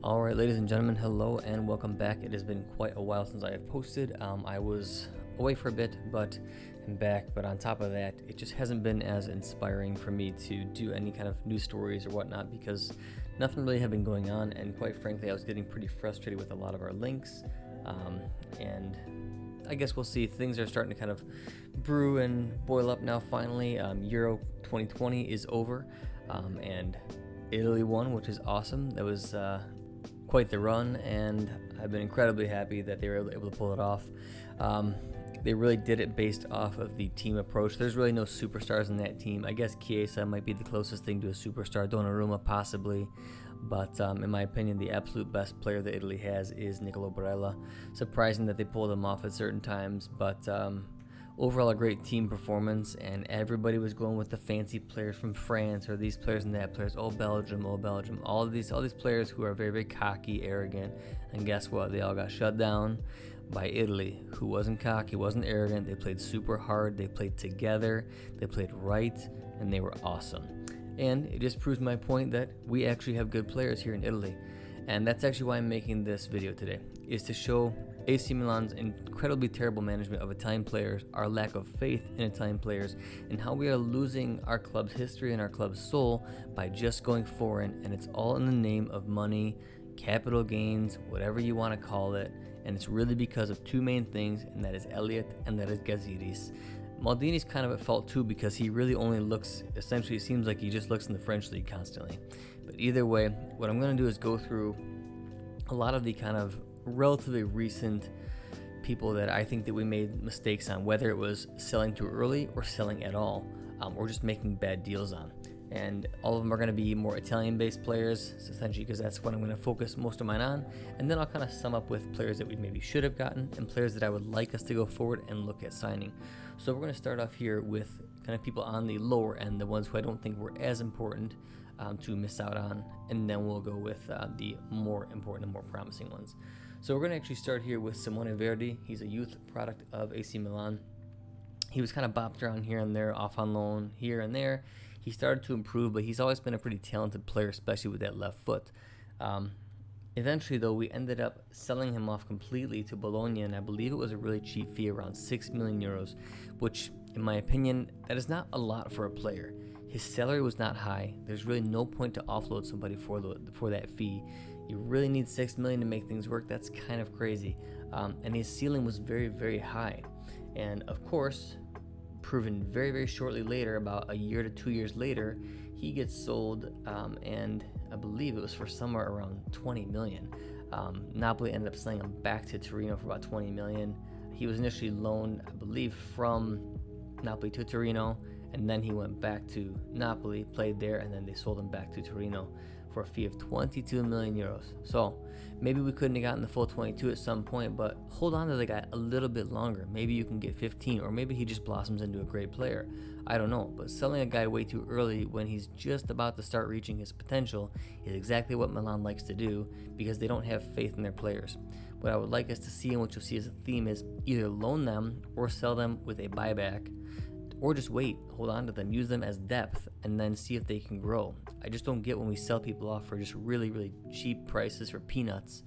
Alright, ladies and gentlemen, hello and welcome back. It has been quite a while since I have posted. I was away for a bit, but I'm back. But on top of that, it just hasn't been as inspiring for me to do any kind of news stories or whatnot because nothing really had been going on. And quite frankly, I was getting pretty frustrated with a lot of our links. And I guess we'll see. Things are starting to kind of brew and boil up now finally. Euro 2020 is over, and Italy won, which is awesome. That was quite the run, and I've been incredibly happy that they were able to pull it off. They really did it based off of the team approach. There's really no superstars in that team. I guess Chiesa might be the closest thing to a superstar, Donnarumma possibly, but in my opinion, the absolute best player that Italy has is Nicolo Barella. Surprising that they pulled him off at certain times, but overall a great team performance, and everybody was going with the fancy players from France or these players and that players. Oh Belgium, all these players who are very, very cocky, arrogant, and guess what? They all got shut down by Italy, who wasn't cocky, wasn't arrogant. They played super hard, they played together, they played right, and they were awesome. And it just proves my point that we actually have good players here in Italy. And that's actually why I'm making this video today, is to show AC Milan's incredibly terrible management of Italian players, our lack of faith in Italian players, and how we are losing our club's history and our club's soul by just going foreign, and it's all in the name of money, capital gains, whatever you want to call it, and it's really because of two main things, and that is Elliott and that is Gazidis. Maldini's kind of at fault too because he really only looks, essentially it seems like he just looks in the French league constantly. But either way, what I'm going to do is go through a lot of the kind of relatively recent people that I think that we made mistakes on, whether it was selling too early or selling at all, or just making bad deals on. And all of them are going to be more Italian-based players, essentially, because that's what I'm going to focus most of mine on. And then I'll kind of sum up with players that we maybe should have gotten and players that I would like us to go forward and look at signing. So we're going to start off here with kind of people on the lower end, the ones who I don't think were as important to miss out on, and then we'll go with the more important and more promising ones. So we're going to actually start here with Simone Verdi. He's a youth product of AC Milan. He was kind of bopped around here and there, off on loan here and there. He started to improve, but he's always been a pretty talented player, especially with that left foot. Eventually, though, we ended up selling him off completely to Bologna, and I believe it was a really cheap fee, around 6 million euros, which, in my opinion, that is not a lot for a player. His salary was not high. There's really no point to offload somebody for that fee. You really need 6 million to make things work. That's kind of crazy. And his ceiling was very, very high. And of course, proven very, very shortly later, about a year to 2 years later, he gets sold, and I believe it was for somewhere around 20 million. Napoli ended up selling him back to Torino for about 20 million. He was initially loaned, I believe, from Napoli to Torino, and then he went back to Napoli, played there, and then they sold him back to Torino for a fee of 22 million euros. So maybe we couldn't have gotten the full 22 at some point, but hold on to the guy a little bit longer. Maybe you can get 15, or maybe he just blossoms into a great player. I don't know, but selling a guy way too early when he's just about to start reaching his potential is exactly what Milan likes to do because they don't have faith in their players. What I would like us to see, and what you'll see as a theme, is either loan them or sell them with a buyback, or just wait, hold on to them, use them as depth, and then see if they can grow. I just don't get when we sell people off for just really, really cheap prices for peanuts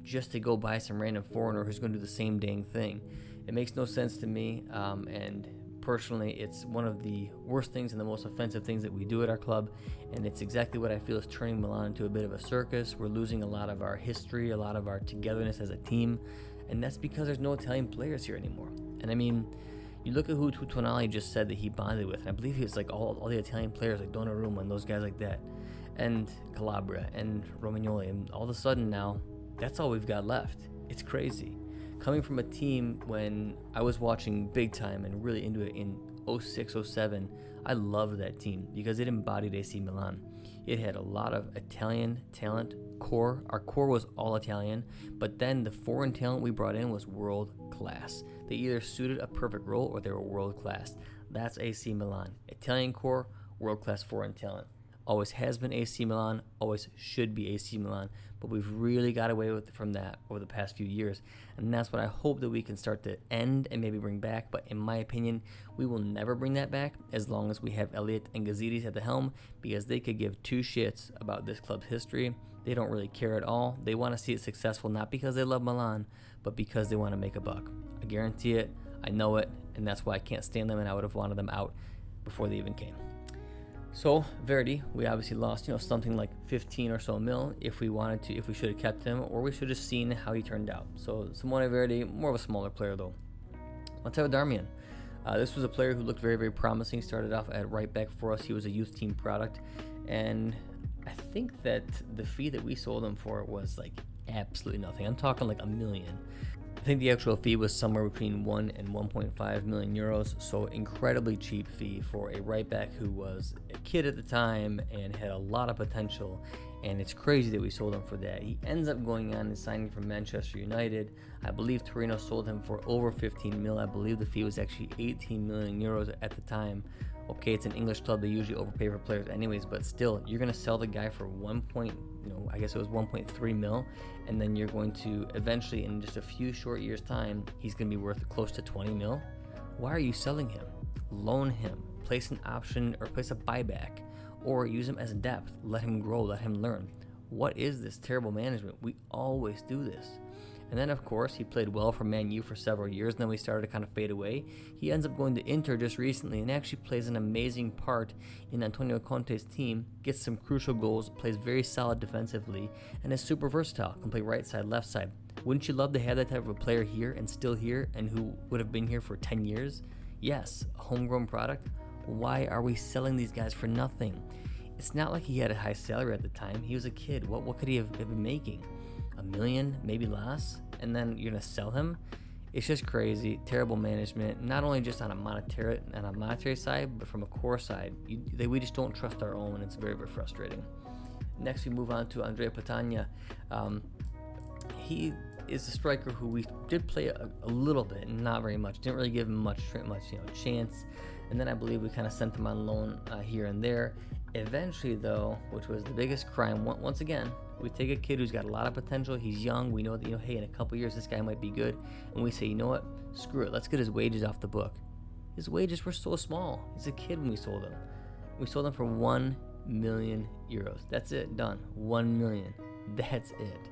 just to go buy some random foreigner who's going to do the same dang thing. It makes no sense to me, and personally, it's one of the worst things and the most offensive things that we do at our club, and it's exactly what I feel is turning Milan into a bit of a circus. We're losing a lot of our history, a lot of our togetherness as a team, and that's because there's no Italian players here anymore. And I mean, you look at who Tonali just said that he bonded with, and I believe he was like all the Italian players like Donnarumma and those guys like that, and Calabria and Romagnoli, and all of a sudden now, that's all we've got left. It's crazy. Coming from a team when I was watching big time and really into it in 06, 07, I loved that team because it embodied AC Milan. It had a lot of Italian talent core. Our core was all Italian, but then the foreign talent we brought in was world class. They either suited a perfect role or they were world class. That's AC Milan. Italian core, world class foreign talent. always has been AC Milan, always should be AC Milan, but we've really got away from that over the past few years, and that's what I hope that we can start to end and maybe bring back. But in my opinion, we will never bring that back as long as we have Elliott and Gazidis at the helm, because they could give two shits about this club's history. They don't really care at all. They want to see it successful, not because they love Milan, but because they want to make a buck. I guarantee it, I know it, and that's why I can't stand them, and I would have wanted them out before they even came. So Verdi, we obviously lost, something like 15 or so mil if we should have kept him, or we should have seen how he turned out. So Simone Verdi, more of a smaller player though. Matteo Darmian, this was a player who looked very, very promising. Started off at right back for us. He was a youth team product, and I think that the fee that we sold him for was like absolutely nothing. I'm talking like $1 million. I think the actual fee was somewhere between 1 and 1.5 million euros, so incredibly cheap fee for a right back who was a kid at the time and had a lot of potential, and it's crazy that we sold him for that. He ends up going on and signing for Manchester United. I believe Torino sold him for over 15 mil. I believe the fee was actually 18 million euros at the time. Okay, it's an English club, they usually overpay for players anyways, but still, you're going to sell the guy for 1.3 mil, and then you're going to eventually, in just a few short years' time, he's going to be worth close to 20 mil. Why are you selling him? Loan him, place an option or place a buyback, or use him as depth, let him grow, let him learn. What is this terrible management? We always do this. And then, of course, he played well for Man U for several years, and then we started to kind of fade away. He ends up going to Inter just recently and actually plays an amazing part in Antonio Conte's team, gets some crucial goals, plays very solid defensively, and is super versatile, can play right side, left side. Wouldn't you love to have that type of a player here and still here, and who would have been here for 10 years? Yes, a homegrown product. Why are we selling these guys for nothing? It's not like he had a high salary at the time. He was a kid. What could he have been making? $1 million, maybe less, and then you're gonna sell him? It's just crazy. Terrible management, not only just on a monetary side, but from a core side. We just don't trust our own, and it's very, very frustrating. Next, we move on to Andrea Petagna. He is a striker who we did play a little bit, not very much. Didn't really give him much chance. And then I believe we kind of sent him on loan here and there. Eventually, though, which was the biggest crime, once again, we take a kid who's got a lot of potential. He's young. We know that, hey, in a couple years, this guy might be good. And we say, you know what? Screw it. Let's get his wages off the book. His wages were so small. He's a kid when we sold him. We sold him for 1 million euros. That's it. Done. 1 million. That's it.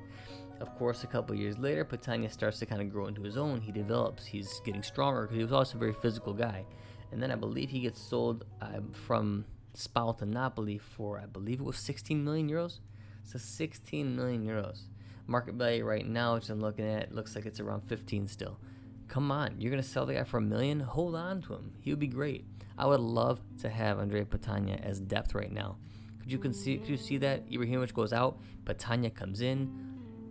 Of course, a couple years later, Petagna starts to kind of grow into his own. He develops. He's getting stronger because he was also a very physical guy. And then I believe he gets sold from Spal to Napoli for, I believe it was 16 million euros. So 16 million euros. Market value right now, which I'm looking at, looks like it's around 15 still. Come on, you're going to sell the guy for $1 million? Hold on to him. He would be great. I would love to have Andrea Petagna as depth right now. Could you see that? Ibrahimovic goes out, Petagna comes in.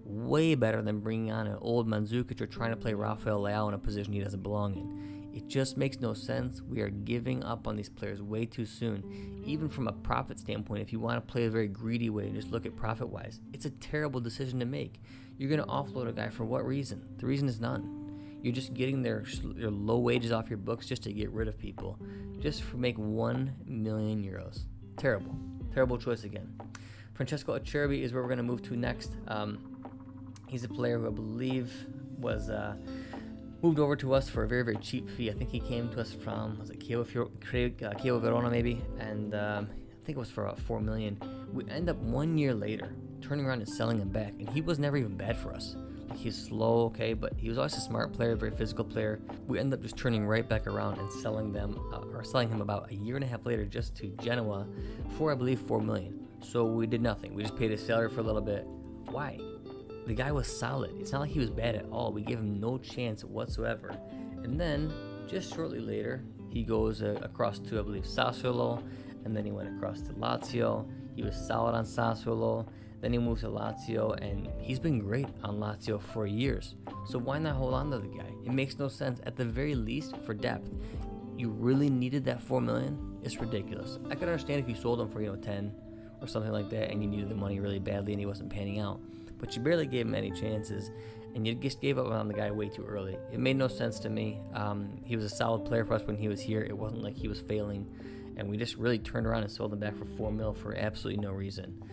Way better than bringing on an old Mandzukic or trying to play Rafael Leao in a position he doesn't belong in. It just makes no sense. We are giving up on these players way too soon. Even from a profit standpoint, if you want to play a very greedy way and just look at profit-wise, it's a terrible decision to make. You're going to offload a guy for what reason? The reason is none. You're just getting their low wages off your books just to get rid of people. Just for make 1 million euros. Terrible. Terrible choice again. Francesco Acerbi is where we're going to move to next. He's a player who I believe was moved over to us for a very, very cheap fee. I think he came to us from, was it Chievo Verona maybe? And I think it was for 4 million. We end up 1 year later turning around and selling him back, and he was never even bad for us. Like, he's slow, okay, but he was always a smart player, very physical player. We end up just turning right back around and selling him about a year and a half later just to Genoa for, I believe, 4 million. So we did nothing. We just paid his salary for a little bit. Why? The guy was solid. It's not like he was bad at all. We gave him no chance whatsoever. And then, just shortly later, he goes across to, I believe, Sassuolo, and then he went across to Lazio. He was solid on Sassuolo. Then he moved to Lazio, and he's been great on Lazio for years. So why not hold on to the guy? It makes no sense. At the very least, for depth, you really needed that 4 million? It's ridiculous. I could understand if you sold him for, 10 or something like that, and you needed the money really badly and he wasn't panning out. But you barely gave him any chances, and you just gave up on the guy way too early. It made no sense to me. He was a solid player for us when he was here. It wasn't like he was failing, and we just really turned around and sold him back for 4 mil for absolutely no reason.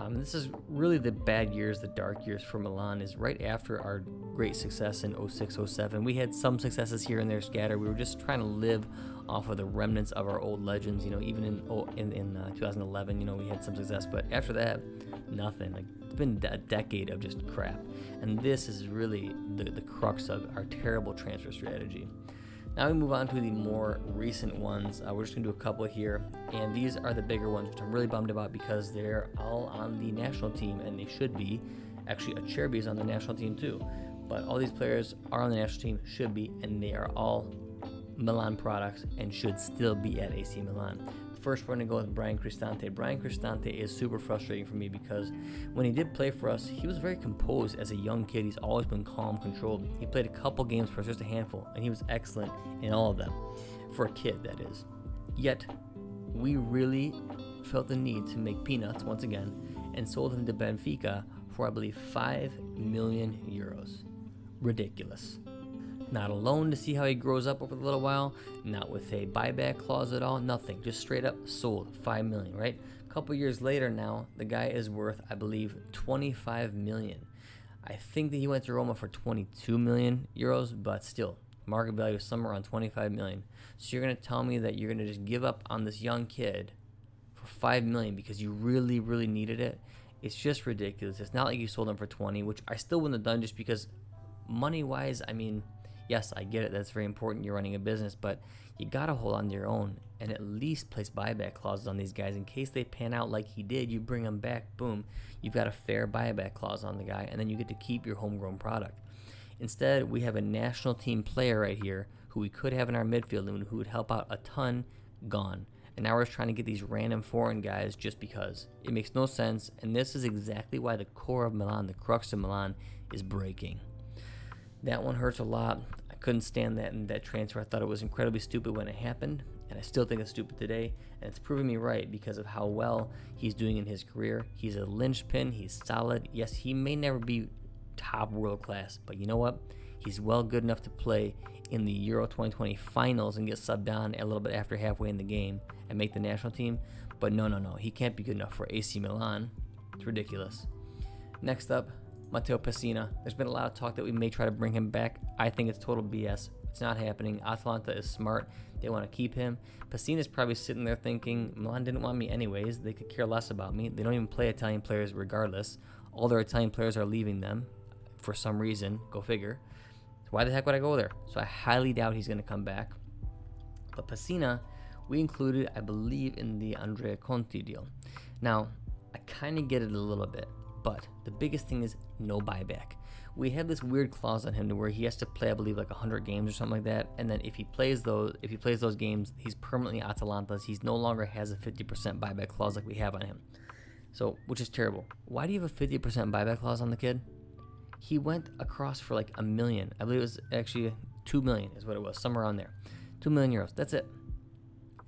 This is really the bad years, the dark years for Milan, is right after our great success in 06, 07. We had some successes here and there scattered. We were just trying to live off of the remnants of our old legends. Even in 2011, we had some success, but after that, nothing. Like, it's been a decade of just crap. And this is really the crux of our terrible transfer strategy. Now we move on to the more recent ones. We're just going to do a couple here, and these are the bigger ones, which I'm really bummed about because they're all on the national team, and they should be. Actually, Acerbi is on the national team too, but all these players are on the national team, should be, and they are all Milan products and should still be at AC Milan. First, we're going to go with Bryan Cristante. Bryan Cristante is super frustrating for me because when he did play for us, he was very composed as a young kid. He's always been calm, controlled. He played a couple games for us, just a handful, and he was excellent in all of them, for a kid, that is. Yet, we really felt the need to make peanuts once again and sold him to Benfica for, I believe, 5 million euros. Ridiculous. Not a loan to see how he grows up over a little while, not with a buyback clause at all, nothing. Just straight up sold, 5 million, right? A couple years later now, the guy is worth, I believe, 25 million. I think that he went to Roma for 22 million euros, but still, market value is somewhere around 25 million. So you're going to tell me that you're going to just give up on this young kid for 5 million because you really, really needed it? It's just ridiculous. It's not like you sold him for 20, which I still wouldn't have done just because money-wise, I mean, yes, I get it. That's very important. You're running a business, but you got to hold on to your own and at least place buyback clauses on these guys in case they pan out like he did. You bring them back, boom, you've got a fair buyback clause on the guy, and then you get to keep your homegrown product. Instead, we have a national team player right here who we could have in our midfield and who would help out a ton, gone. And now we're just trying to get these random foreign guys just because. It makes no sense, and this is exactly why the core of Milan, the crux of Milan, is breaking. That one hurts a lot. I couldn't stand that transfer. I thought it was incredibly stupid when it happened, and I still think it's stupid today, and it's proving me right because of how well he's doing in his career. He's a linchpin. He's solid. Yes, he may never be top world class, but you know what? He's well good enough to play in the Euro 2020 finals and get subbed on a little bit after halfway in the game and make the national team, but no. He can't be good enough for AC Milan. It's ridiculous. Next up, Matteo Pessina. There's been a lot of talk that we may try to bring him back. I think it's total BS. It's not happening. Atalanta is smart. They want to keep him. Pessina's probably sitting there thinking, Milan didn't want me anyways. They could care less about me. They don't even play Italian players regardless. All their Italian players are leaving them for some reason. Go figure. So why the heck would I go there? So I highly doubt he's going to come back. But Pessina, we included, I believe, in the Andrea Conti deal. Now, I kind of get it a little bit. But the biggest thing is no buyback. We have this weird clause on him to where he has to play, I believe, like 100 games or something like that. And then if he plays those games, he's permanently Atalanta's. He no longer has a 50% buyback clause like we have on him. So, which is terrible. Why do you have a 50% buyback clause on the kid? He went across for like $1 million. I believe it was actually 2 million is what it was, somewhere around there. 2 million euros. That's it.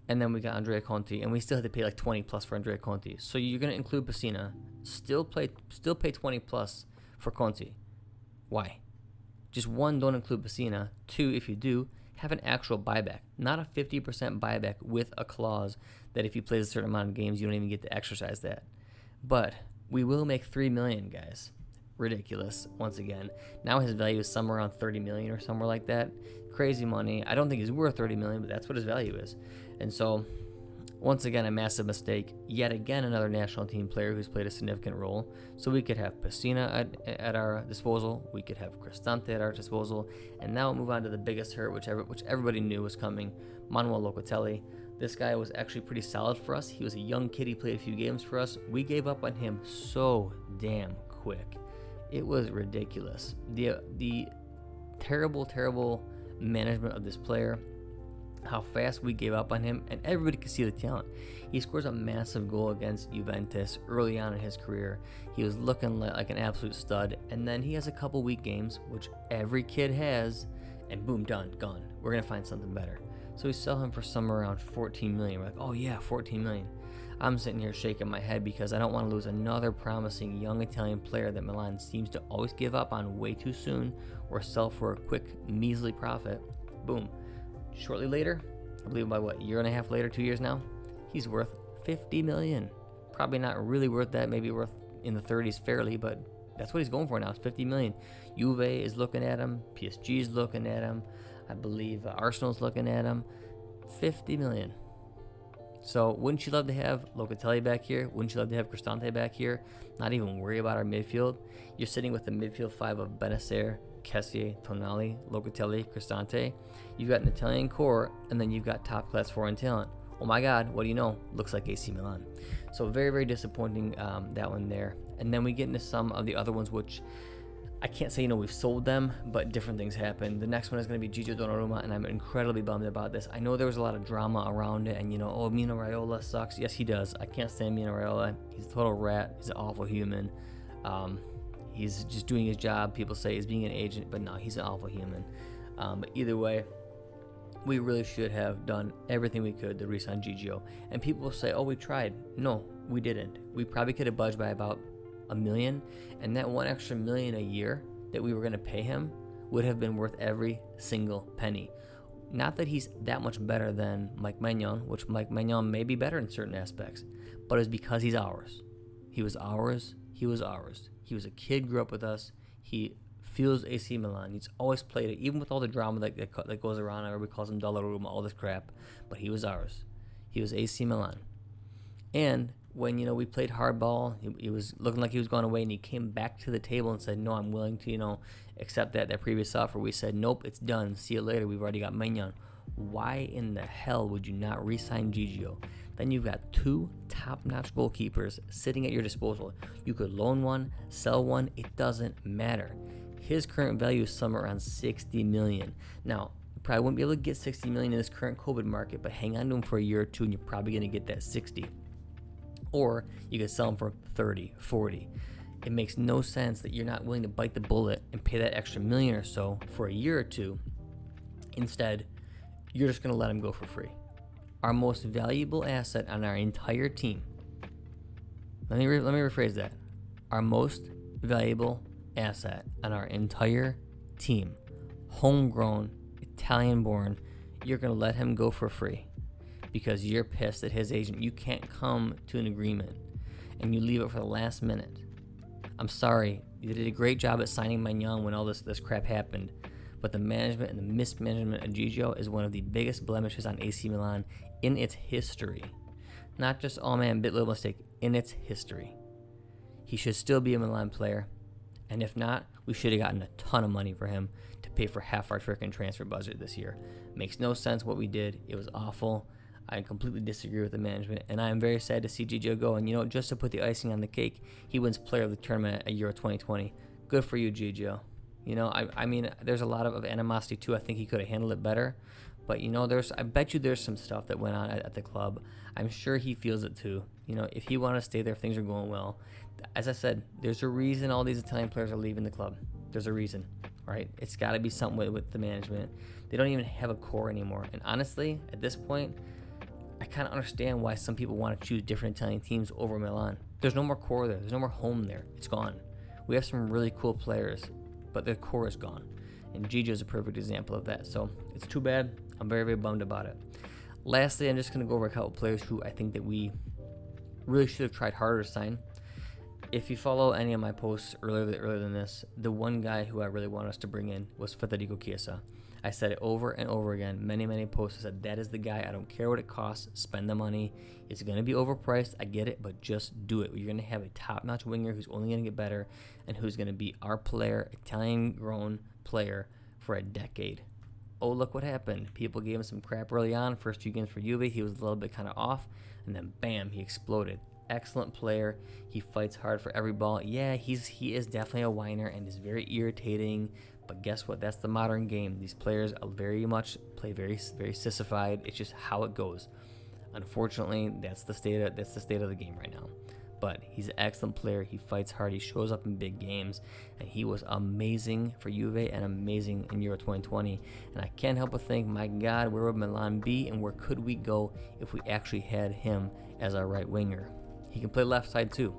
And then we got Andrea Conti, and we still had to pay like 20 plus for Andrea Conti. So you're gonna include Pessina, still pay 20 plus for Conti. Why? Just one, don't include Pessina. Two, if you do, have an actual buyback, not a 50% buyback with a clause that if he plays a certain amount of games, you don't even get to exercise that. But we will make 3 million, guys. Ridiculous. Once again, now his value is somewhere around 30 million or somewhere like that. Crazy money. I don't think he's worth 30 million, but that's what his value is. And so, once again, a massive mistake. Yet again, another national team player who's played a significant role. So we could have Pessina at our disposal. We could have Cristante at our disposal. And now we'll move on to the biggest hurt, which everybody knew was coming, Manuel Locatelli. This guy was actually pretty solid for us. He was a young kid. He played a few games for us. We gave up on him so damn quick. It was ridiculous. The terrible management of this player, how fast we gave up on him, and everybody could see the talent. He scores a massive goal against Juventus early on in his career. He was looking like an absolute stud, and then he has a couple weak games, which every kid has, and boom, done, gone. We're going to find something better. So we sell him for somewhere around 14 million. We're like, oh yeah, 14 million. I'm sitting here shaking my head because I don't want to lose another promising young Italian player that Milan seems to always give up on way too soon or sell for a quick, measly profit. Boom. Shortly later, I believe about a year and a half later, 2 years now, He's worth 50 million. Probably not really worth that, maybe worth in the 30s fairly, but that's what he's going for now. It's 50 million. Juve is looking at him. PSG is looking at him. I believe Arsenal's looking at him. 50 million. So wouldn't you love to have Locatelli back here? Wouldn't you love to have Cristante back here? Not even worry about our midfield. You're sitting with the midfield five of Benacer, Kessié, Tonali, Locatelli, Cristante. You've got an Italian core, and then you've got top-class foreign talent. Oh my God, what do you know? Looks like AC Milan. So very, very disappointing, that one there. And then we get into some of the other ones, which I can't say, we've sold them, but different things happen. The next one is going to be Gigio Donnarumma, and I'm incredibly bummed about this. I know there was a lot of drama around it, and Mino Raiola sucks. Yes, he does. I can't stand Mino Raiola. He's a total rat. He's an awful human. He's just doing his job. People say he's being an agent, but no, he's an awful human. But either way, we really should have done everything we could to re-sign Gigio. And people will say, oh, we tried. No, we didn't. We probably could have budged by about $1 million, and that one extra $1 million a year that we were going to pay him would have been worth every single penny. Not that he's that much better than Mike Maignan, which Mike Maignan may be better in certain aspects, but it's because he's ours. He was ours. He was ours. He was a kid, grew up with us. He feels AC Milan. He's always played it, even with all the drama that goes around. Everybody calls him Donnarumma, all this crap, but he was ours. He was AC Milan. And when we played hardball, he was looking like he was going away, and he came back to the table and said, no, I'm willing to accept that previous offer. We said, nope, it's done, see you later, we've already got Maignan. Why in the hell would you not re-sign Gigio? Then you've got two top-notch goalkeepers sitting at your disposal. You could loan one, sell one, it doesn't matter. His current value is somewhere around 60 million. Now, you probably wouldn't be able to get 60 million in this current COVID market, but hang on to him for a year or two and you're probably going to get that 60. Or you could sell them for 30, 40. It makes no sense that you're not willing to bite the bullet and pay that extra $1 million or so for a year or two. Instead, you're just going to let him go for free. Our most valuable asset on our entire team. Let me rephrase that. Our most valuable asset on our entire team, homegrown, Italian-born, you're going to let him go for free because you're pissed at his agent. You can't come to an agreement, and you leave it for the last minute. I'm sorry. You did a great job at signing Maignan when all this crap happened, but the management and the mismanagement of Gigio is one of the biggest blemishes on AC Milan in its history. Not just, oh man, bit little mistake, in its history. He should still be a Milan player, and if not, we should have gotten a ton of money for him to pay for half our freaking transfer budget this year. Makes no sense what we did. It was awful. I completely disagree with the management, and I am very sad to see Gigio go. And just to put the icing on the cake, he wins Player of the Tournament at Euro 2020. Good for you, Gigio. I mean, there's a lot of animosity too. I think he could have handled it better, but I bet you there's some stuff that went on at the club. I'm sure he feels it too. If he wanted to stay there, if things are going well. As I said, there's a reason all these Italian players are leaving the club. There's a reason, right? It's got to be something with the management. They don't even have a core anymore. And honestly, at this point, I kind of understand why some people want to choose different Italian teams over Milan. There's no more core there. There's no more home there. It's gone. We have some really cool players, but their core is gone. And Gigio is a perfect example of that. So it's too bad. I'm very, very bummed about it. Lastly, I'm just going to go over a couple players who I think that we really should have tried harder to sign. If you follow any of my posts earlier than this, the one guy who I really want us to bring in was Federico Chiesa. I said it over and over again, many posts. I said, that is the guy. I don't care what it costs. Spend the money. It's going to be overpriced. I get it, but just do it. You're going to have a top-notch winger who's only going to get better and who's going to be our player, Italian-grown player for a decade. Oh, look what happened. People gave him some crap early on. First few games for Juve, he was a little bit kind of off, and then bam, he exploded. Excellent player. He fights hard for every ball. Yeah, he is definitely a whiner and is very irritating. But guess what? That's the modern game. These players are very much play very sissified. It's just how it goes. Unfortunately, that's the state of the game right now. But he's an excellent player. He fights hard. He shows up in big games, and he was amazing for Juve and amazing in Euro 2020. And I can't help but think, my God, where would Milan be, and where could we go if we actually had him as our right winger? He can play left side too.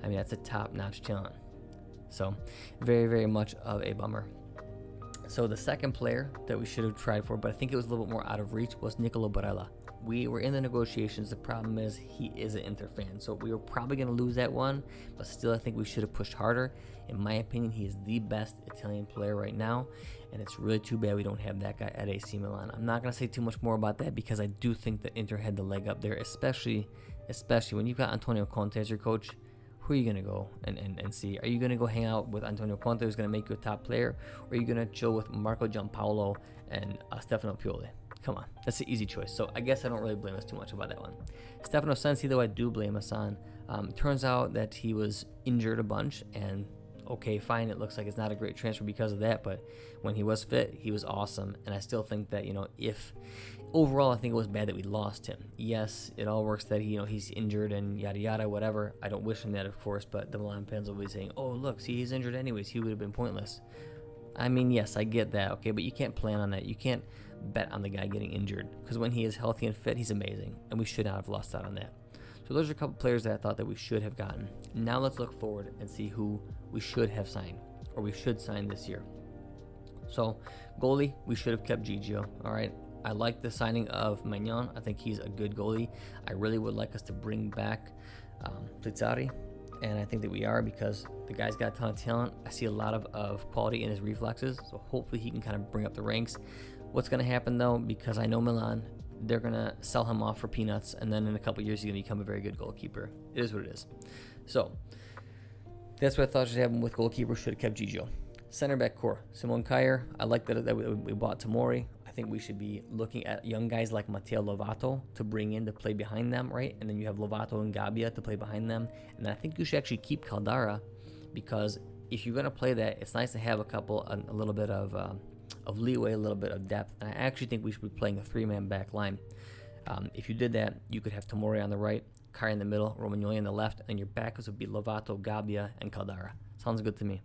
I mean, that's a top-notch talent. So, very, very much of a bummer. So the second player that we should have tried for, but I think it was a little bit more out of reach, was Nicolo Barella. We were in the negotiations. The problem is he is an Inter fan, so we were probably going to lose that one, but still I think we should have pushed harder. In my opinion, he is the best Italian player right now, and it's really too bad we don't have that guy at AC Milan. I'm not going to say too much more about that because I do think that Inter had the leg up there, especially when you've got Antonio Conte as your coach. Who are you going to go and see? Are you going to go hang out with Antonio Conte, who's going to make you a top player, or are you going to chill with Marco Giampaolo and Stefano Pioli? Come on, that's the easy choice. So I guess I don't really blame us too much about that one. Stefano Sensi, though, I do blame us on. Turns out that he was injured a bunch, and okay, fine, it looks like it's not a great transfer because of that, but when he was fit, he was awesome, and I still think that, if overall I think it was bad that we lost him. Yes, it all works that he's injured and yada yada, whatever. I don't wish him that, of course, but the Milan fans will be saying, oh, look, see, he's injured anyways, he would have been pointless. I mean, yes, I get that, okay, but you can't plan on that. You can't bet on the guy getting injured, because when he is healthy and fit, he's amazing, and we should not have lost out on that. So those are a couple players that I thought that we should have gotten. Now let's look forward and see who we should have signed, or we should sign this year. So goalie, we should have kept Gigio. All right, I like the signing of Magnon. I think he's a good goalie. I really would like us to bring back Plizzari, and I think that we are, because the guy's got a ton of talent. I see a lot of quality in his reflexes, so hopefully he can kind of bring up the ranks. What's going to happen, though, because I know Milan, they're going to sell him off for peanuts, and then in a couple years he's going to become a very good goalkeeper. It is what it is. So that's what I thought should happen with goalkeeper. Should have kept Gigio. Center back core, Simone Kjaer. I like that we bought Tomori. I think we should be looking at young guys like Matteo Lovato to bring in to play behind them, right? And then you have Lovato and Gabbia to play behind them. And I think you should actually keep Caldara, because if you're going to play that, it's nice to have a little bit of leeway, a little bit of depth. And I actually think we should be playing a three-man back line. If you did that, you could have Tomori on the right, Kjaer in the middle, Romagnoli on the left, and your backers would be Lovato, Gabbia, and Caldara. Sounds good to me.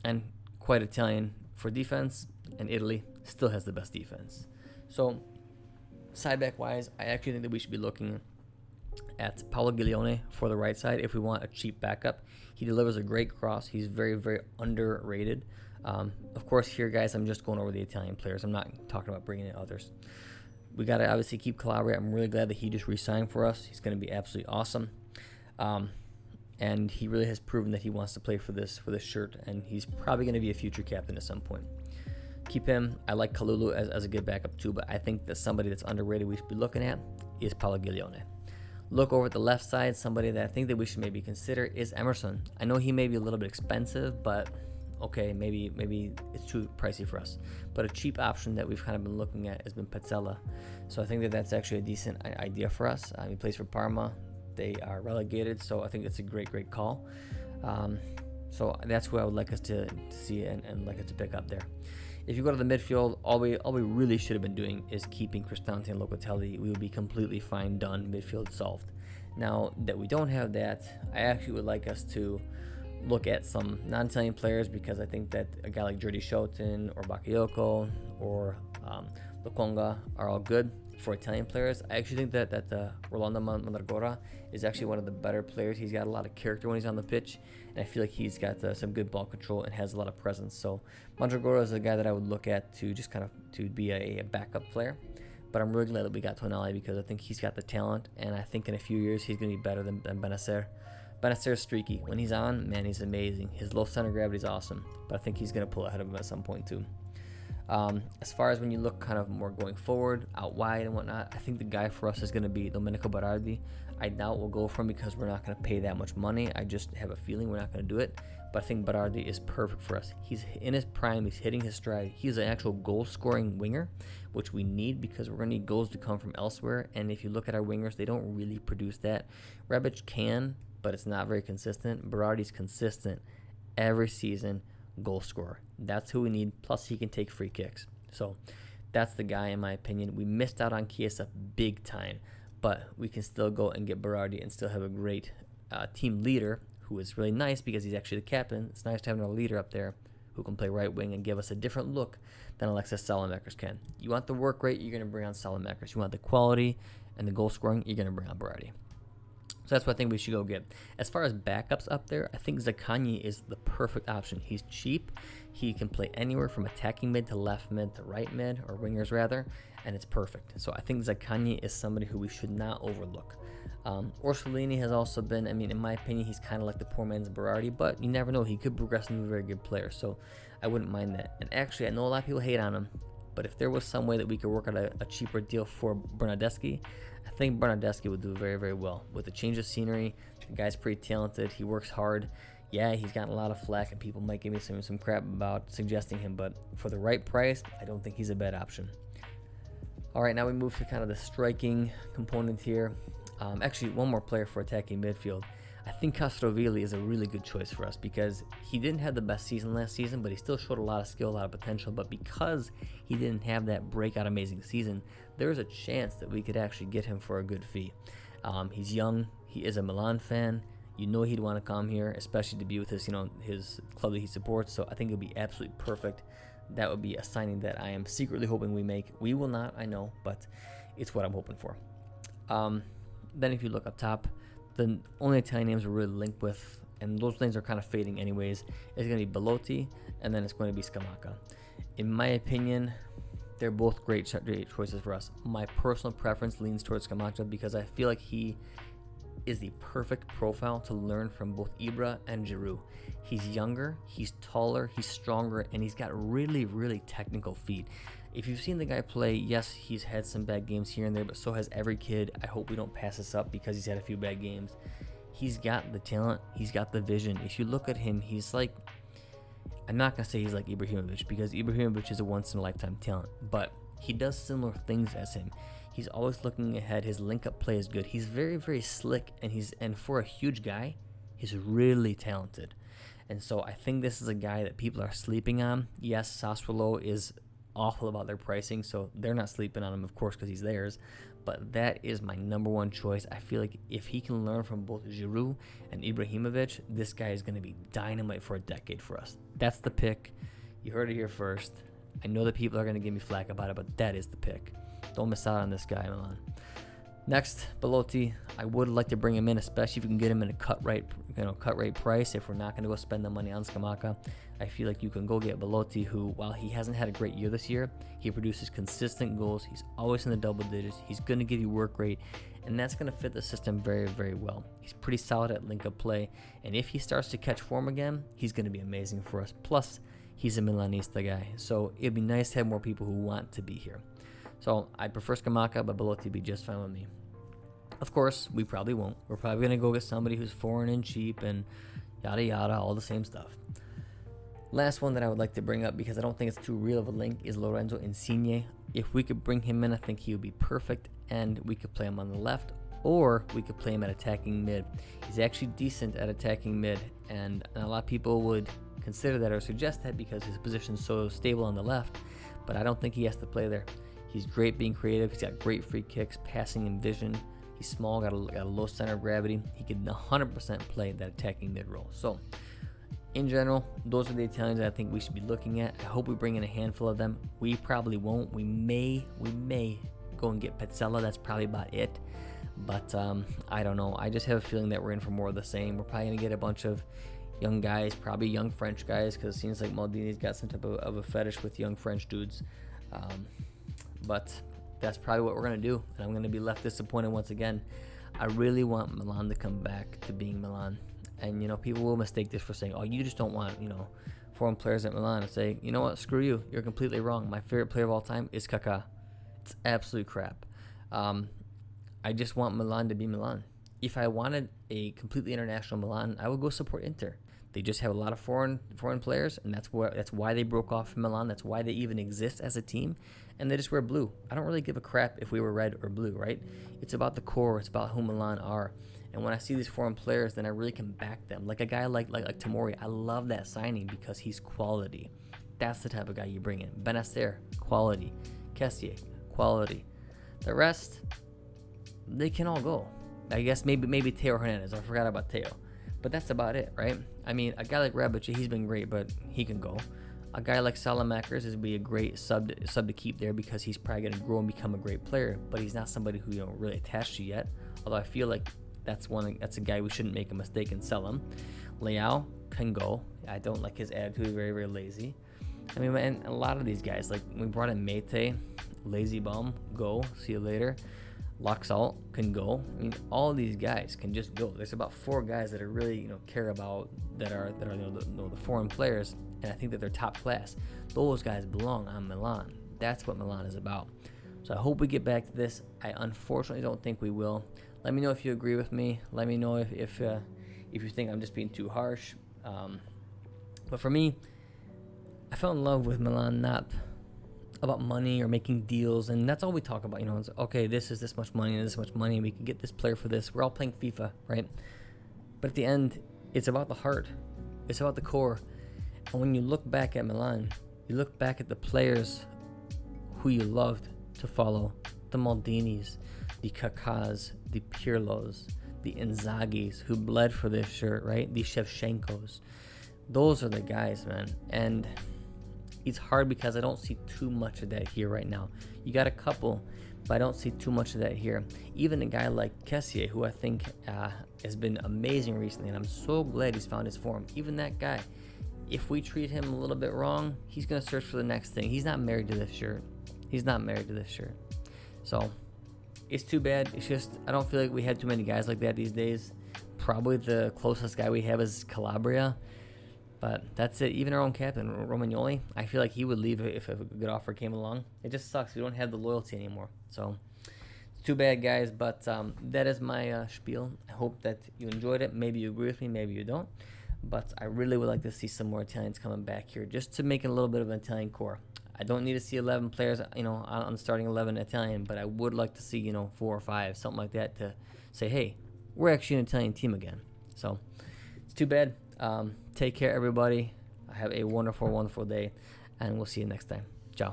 And quite Italian for defense, and Italy still has the best defense. So side back wise, I actually think that we should be looking at Paolo Giglione for the right side if we want a cheap backup. He delivers a great cross. He's very, very underrated. Of course, here, guys, I'm just going over the Italian players. I'm not talking about bringing in others. We got to obviously keep Calabria. I'm really glad that he just re-signed for us. He's going to be absolutely awesome. And he really has proven that he wants to play for this shirt, and he's probably going to be a future captain at some point. Keep him. I like Kalulu as a good backup too, but I think that somebody that's underrated we should be looking at is Paolo Giglione. Look over at the left side, somebody that I think that we should maybe consider is Emerson. I know he may be a little bit expensive, but okay, maybe it's too pricey for us. But a cheap option that we've kind of been looking at has been Petzela. So I think that that's actually a decent idea for us. He plays for Parma. They are relegated, so I think it's a great call. So that's who I would like us to see and like us to pick up there. If you go to the midfield, all we really should have been doing is keeping Cristante and Locatelli. We would be completely fine, done, midfield solved. Now that we don't have that, I actually would like us to look at some non-Italian players, because I think that a guy like Jordi Schouten or Bakayoko or Lokonga are all good for Italian players. I actually think that Rolando Mandragora is actually one of the better players. He's got a lot of character when he's on the pitch, and I feel like he's got some good ball control and has a lot of presence. So Mandragora is a guy that I would look at to just kind of to be a backup player. But I'm really glad that we got Tonali, because I think he's got the talent, and I think in a few years he's going to be better than Benacer. Benacer's streaky. When he's on, man, he's amazing. His low center gravity is awesome, but I think he's going to pull ahead of him at some point too. As far as when you look kind of more going forward, out wide and whatnot, I think the guy for us is going to be Domenico Berardi. I doubt we'll go for him because we're not going to pay that much money. I just have a feeling we're not going to do it. But I think Berardi is perfect for us. He's in his prime. He's hitting his stride. He's an actual goal-scoring winger, which we need because we're going to need goals to come from elsewhere. And if you look at our wingers, they don't really produce that. Rebic can, but it's not very consistent. Berardi's consistent every season. Goal scorer. That's who we need. Plus, he can take free kicks. So that's the guy, in my opinion. We missed out on Chiesa big time, but we can still go and get Berardi and still have a great team leader who is really nice because he's actually the captain. It's nice to have a leader up there who can play right wing and give us a different look than Alexis Salamakers can. You want the work rate, you're going to bring on Salamakers. You want the quality and the goal scoring, you're going to bring on Berardi. So that's what I think we should go get. As far as backups up there, I think Zaccagni is the perfect option. He's cheap. He can play anywhere from attacking mid to left mid to right mid, or wingers rather, and it's perfect. So I think Zaccagni is somebody who we should not overlook. Orsolini has also been, in my opinion, he's kind of like the poor man's Berardi, but you never know. He could progress into a very good player, so I wouldn't mind that. And actually, I know a lot of people hate on him, but if there was some way that we could work out a cheaper deal for Bernardeschi, I think Bernardeschi would do very, very well. With a change of scenery, the guy's pretty talented. He works hard. Yeah, he's gotten a lot of flack, and people might give me some crap about suggesting him, but for the right price, I don't think he's a bad option. All right, now we move to kind of the striking component here. Actually, one more player for attacking midfield. I think Castrovilli is a really good choice for us because he didn't have the best season last season, but he still showed a lot of skill, a lot of potential. But because he didn't have that breakout amazing season, there's a chance that we could actually get him for a good fee. He's young. He is a Milan fan. You know he'd want to come here, especially to be with his club that he supports. So I think it'd be absolutely perfect. That would be a signing that I am secretly hoping we make. We will not, I know, but it's what I'm hoping for. Then if you look up top, the only Italian names we're really linked with, and those names are kind of fading anyways, is going to be Belotti, and then it's going to be Scamacca. In my opinion, they're both great choices for us. My personal preference leans towards Scamacca because I feel like he is the perfect profile to learn from both Ibra and Giroud. He's younger, he's taller, he's stronger, and he's got really, really technical feet. If you've seen the guy play, yes, he's had some bad games here and there, but so has every kid. I hope we don't pass this up because he's had a few bad games. He's got the talent, he's got the vision. If you look at him, he's like, I'm not going to say he's like Ibrahimovic because Ibrahimovic is a once-in-a-lifetime talent, but he does similar things as him. He's always looking ahead. His link-up play is good. He's very, very slick, and for a huge guy, he's really talented. And so I think this is a guy that people are sleeping on. Yes, Sassuolo is awful about their pricing, so they're not sleeping on him, of course, because he's theirs. But that is my number one choice. I feel like if he can learn from both Giroud and Ibrahimovic, this guy is going to be dynamite for a decade for us. That's the pick. You heard it here first. I know that people are going to give me flack about it, but that is the pick. Don't miss out on this guy, Milan. Next, Belotti. I would like to bring him in, especially if you can get him in a cut rate price. If we're not going to go spend the money on Scamacca, I feel like you can go get Belotti, who, while he hasn't had a great year this year, he produces consistent goals. He's always in the double digits. He's going to give you work rate, and that's going to fit the system very, very well. He's pretty solid at link-up play, and if he starts to catch form again, he's going to be amazing for us. Plus, he's a Milanista guy, so it'd be nice to have more people who want to be here. So I prefer Scamacca, but Belotti would be just fine with me. Of course, we probably won't. We're probably going to go get somebody who's foreign and cheap and yada yada, all the same stuff. Last one that I would like to bring up, because I don't think it's too real of a link, is Lorenzo Insigne. If we could bring him in, I think he would be perfect, and we could play him on the left, or we could play him at attacking mid. He's actually decent at attacking mid, and a lot of people would consider that or suggest that because his position's so stable on the left, but I don't think he has to play there. He's great being creative. He's got great free kicks, passing and vision. He's small, got a low center of gravity. He can 100% play that attacking mid role. So, in general, those are the Italians that I think we should be looking at. I hope we bring in a handful of them. We probably won't. We may go and get Petzela. That's probably about it. But I don't know. I just have a feeling that we're in for more of the same. We're probably going to get a bunch of young guys, probably young French guys, because it seems like Maldini's got some type of a fetish with young French dudes. But that's probably what we're going to do, and I'm going to be left disappointed once again. I really want Milan to come back to being Milan. And, people will mistake this for saying, oh, you just don't want, foreign players at Milan. And say, you know what, screw you. You're completely wrong. My favorite player of all time is Kaká. It's absolute crap. I just want Milan to be Milan. If I wanted a completely international Milan, I would go support Inter. They just have a lot of foreign players, and that's why they broke off from Milan. That's why they even exist as a team, and they just wear blue. I don't really give a crap if we were red or blue, right? It's about the core. It's about who Milan are. And when I see these foreign players, then I really can back them. Like a guy like Tomori, I love that signing because he's quality. That's the type of guy you bring in. Benacer, quality. Kessié, quality. The rest, they can all go. I guess maybe Teo Hernandez. I forgot about Teo. But that's about it, right? I mean, a guy like Rebic, he's been great, but he can go. A guy like Salamakers is be a great sub to keep there because he's probably going to grow and become a great player, but he's not somebody who really attached to yet. Although I feel like that's a guy we shouldn't make a mistake and sell him. Leao can go. I don't like his attitude, very, very lazy. I mean, and a lot of these guys, like we brought in Mate, lazy bum, go, see you later. Laxalt can go. I mean, all these guys can just go. There's about 4 guys that are really, care about that are the foreign players, and I think that they're top class. Those guys belong on Milan. That's what Milan is about. So I hope we get back to this. I unfortunately don't think we will. Let me know if you agree with me. Let me know if you think I'm just being too harsh. But for me, I fell in love with Milan not about money or making deals, and that's all we talk about. It's okay, this is this much money and this much money, and we can get this player for this. We're all playing FIFA, right? But at the end, it's about the heart. It's about the core. And when you look back at Milan, you look back at the players who you loved to follow, the Maldinis, the Kakas, the Pirlos, the Inzagis who bled for this shirt, right? The Shevchenkos. Those are the guys, man. And it's hard because I don't see too much of that here right now. You got a couple, but I don't see too much of that here. Even a guy like Kessié, who I think has been amazing recently, and I'm so glad he's found his form. Even that guy, if we treat him a little bit wrong, he's going to search for the next thing. He's not married to this shirt. So it's too bad. It's just, I don't feel like we had too many guys like that these days. Probably the closest guy we have is Calabria. But that's it. Even our own captain, Romagnoli, I feel like he would leave if a good offer came along. It just sucks. We don't have the loyalty anymore. So it's too bad, guys. But that is my spiel. I hope that you enjoyed it. Maybe you agree with me. Maybe you don't. But I really would like to see some more Italians coming back here just to make it a little bit of an Italian core. I don't need to see 11 players, on the starting 11 Italian, but I would like to see, 4 or 5, something like that, to say, hey, we're actually an Italian team again. So it's too bad. Take care, everybody. Have a wonderful, wonderful day, and we'll see you next time. Ciao.